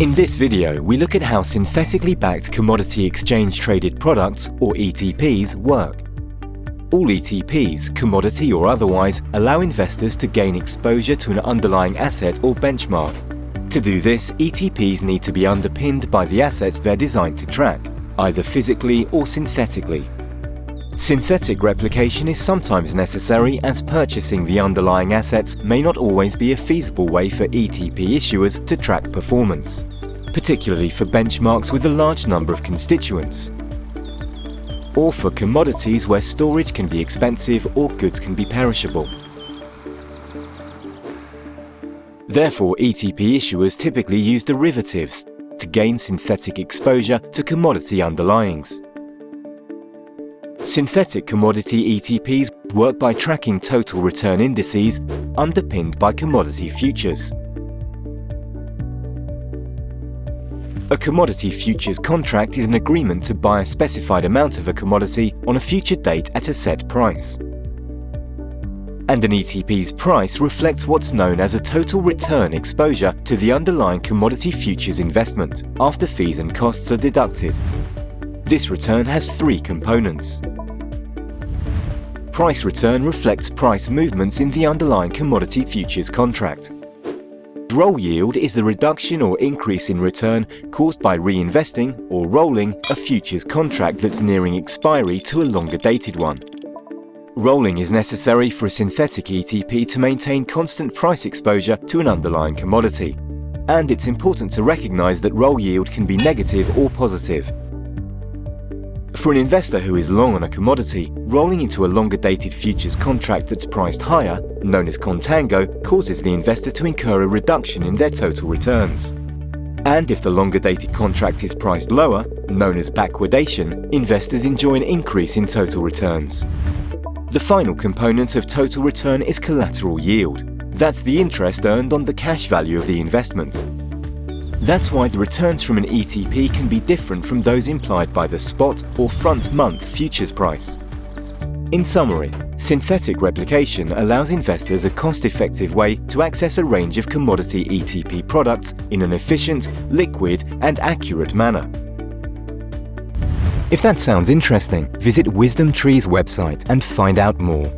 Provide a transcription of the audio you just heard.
In this video, we look at how synthetically backed commodity exchange-traded products, or ETPs, work. All ETPs, commodity or otherwise, allow investors to gain exposure to an underlying asset or benchmark. To do this, ETPs need to be underpinned by the assets they're designed to track, either physically or synthetically. Synthetic replication is sometimes necessary, as purchasing the underlying assets may not always be a feasible way for ETP issuers to track performance, particularly for benchmarks with a large number of constituents, or for commodities where storage can be expensive or goods can be perishable. Therefore, ETP issuers typically use derivatives to gain synthetic exposure to commodity underlyings. Synthetic commodity ETPs work by tracking total return indices underpinned by commodity futures. A commodity futures contract is an agreement to buy a specified amount of a commodity on a future date at a set price. And an ETP's price reflects what's known as a total return exposure to the underlying commodity futures investment, after fees and costs are deducted. This return has three components. Price return reflects price movements in the underlying commodity futures contract. Roll yield is the reduction or increase in return caused by reinvesting or rolling a futures contract that's nearing expiry to a longer dated one. Rolling is necessary for a synthetic ETP to maintain constant price exposure to an underlying commodity. And it's important to recognize that roll yield can be negative or positive. For an investor who is long on a commodity, rolling into a longer dated futures contract that's priced higher, known as contango, causes the investor to incur a reduction in their total returns. And if the longer dated contract is priced lower, known as backwardation, investors enjoy an increase in total returns. The final component of total return is collateral yield. That's the interest earned on the cash value of the investment. That's why the returns from an ETP can be different from those implied by the spot or front-month futures price. In summary, synthetic replication allows investors a cost-effective way to access a range of commodity ETP products in an efficient, liquid, and accurate manner. If that sounds interesting, visit WisdomTree's website and find out more.